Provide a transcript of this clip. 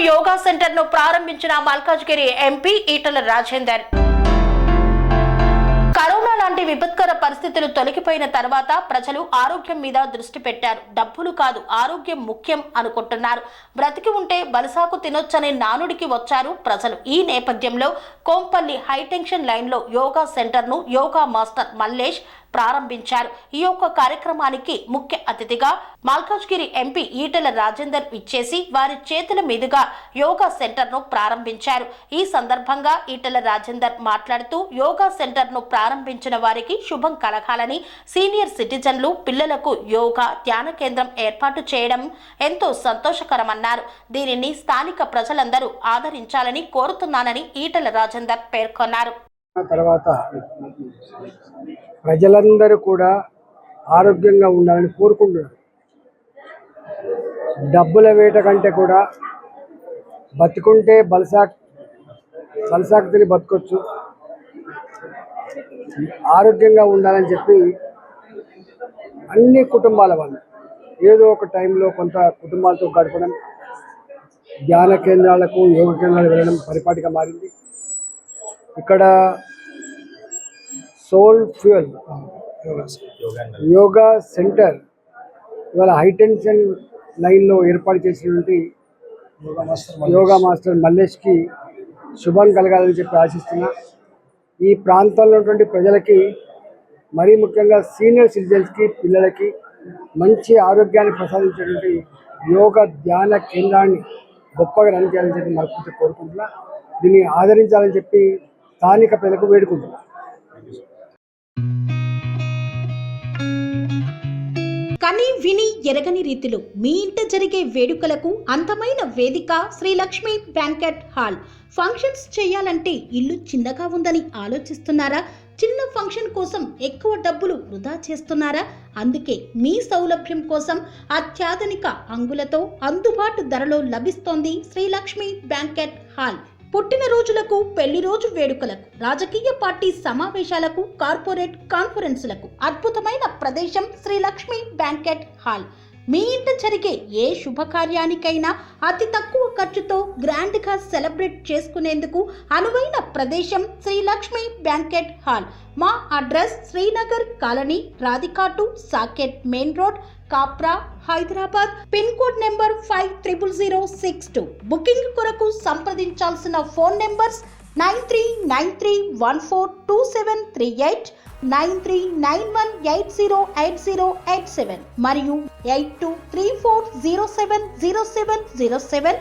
Yoga centre ను ప్రారంభించిన Malkajgiri MP Etela Rajender. Corona లాంటి విపత్కర పరిస్థితులు తొలగిపోయిన తర్వాత ప్రజలు ఆరోగ్యం మీద దృష్టి పెట్టారు. డబ్బులు కాదు, ఆరోగ్యం ముఖ్యం అనుకుంటున్నారు. బ్రతికి ఉంటే బలసాకు తినొచ్చనే నానుడికి వచ్చారు ప్రజలు. ఈ నేపథ్యంలో కోంపల్లి హైటెన్షన్ లైన్ లో యోగా సెంటర్ ను యోగా మాస్టర్ మల్లేష్ ప్రారంభించారు. ఈ యొక్క కార్యక్రమానికి ముఖ్య అతిథిగా మల్కాజ్గిరి ఎంపీ ఈటల రాజేందర్ ఇచ్చేసి వారి చేతుల మీదుగా యోగా సెంటర్ ను ప్రారంభించారు. ఈ సందర్భంగా ఈటల రాజేందర్ మాట్లాడుతూ యోగా సెంటర్ ను ప్రారంభించిన వారికి శుభం కలగాలని, సీనియర్ సిటిజన్లు పిల్లలకు యోగా ధ్యాన కేంద్రం ఏర్పాటు చేయడం ఎంతో సంతోషకరమన్నారు. దీనిని స్థానిక ప్రజలందరూ ఆదరించాలని కోరుతున్నానని ఈటల రాజేందర్ పేర్కొన్నారు. తర్వాత ప్రజలందరూ కూడా ఆరోగ్యంగా ఉండాలని కోరుకుంటున్నారు. డబ్బుల వేట కంటే కూడా బతుకుంటే బలసాకు తిని బతకొచ్చు, ఆరోగ్యంగా ఉండాలని చెప్పి అన్ని కుటుంబాల వాళ్ళు ఏదో ఒక టైంలో కొంత కుటుంబాలతో గడపడం, ధ్యాన కేంద్రాలకు యోగ కేంద్రాలకు వెళ్ళడం పరిపాటిగా మారింది. ఇక్కడ సోల్ ఫ్యూయల్ యోగా సెంటర్ ఇవాళ హైటెన్షన్ లైన్లో ఏర్పాటు చేసినటువంటి యోగా మాస్టర్ మల్లేష్కి శుభం కలగాలని చెప్పి ఆశిస్తున్నా. ఈ ప్రాంతంలో ఉన్నటువంటి ప్రజలకి, మరీ ముఖ్యంగా సీనియర్ సిటిజన్స్కి, పిల్లలకి మంచి ఆరోగ్యాన్ని ప్రసాదించేటువంటి యోగా ధ్యాన కేంద్రాన్ని గొప్పగా రన్ చేయాలని చెప్పి మనకు కోరుకుంటున్నా. దీన్ని ఆదరించాలని చెప్పి స్థానిక ప్రజలకు వేడుకుంటున్నా. కని విని ఎరగని రీతిలో మీ ఇంట జరిగే వేడుకలకు అందమైన వేదిక Shri Lakshmi banquet hall. Functions చేయాలంటే ఇల్లు చిన్నగా ఉందని ఆలోచిస్తున్నారా? చిన్న ఫంక్షన్ కోసం ఎక్కువ డబ్బులు వృధా చేస్తున్నారా? అందుకే మీ సౌలభ్యం కోసం అత్యాధునిక అంగులతో అందుబాటు ధరలో లభిస్తోంది శ్రీ లక్ష్మీ బ్యాంకెట్ హాల్. పుట్టినరోజులకు, పెళ్లి రోజు వేడుకలకు, రాజకీయ పార్టీ సమావేశాలకు, కార్పొరేట్ కాన్ఫరెన్సులకు అద్భుతమైన ప్రదేశం శ్రీ లక్ష్మీ బ్యాంకెట్ హాల్. మీ ఇంట జరిగే ఏ శుభకార్యానికైనా అతి తక్కువ ఖర్చుతో గ్రాండ్గా సెలబ్రేట్ చేసుకునేందుకు అనువైన ప్రదేశం శ్రీ లక్ష్మీ బ్యాంకెట్ హాల్. మా అడ్రస్ శ్రీనగర్ కాలనీ, రాధికాటు, Saket main road, Kapra, Hyderabad. Pin code number 500062. Booking కొరకు సంప్రదించాల్సిన ఫోన్ నెంబర్స్ 9393142738, 9391808087 మరియు 8234070707.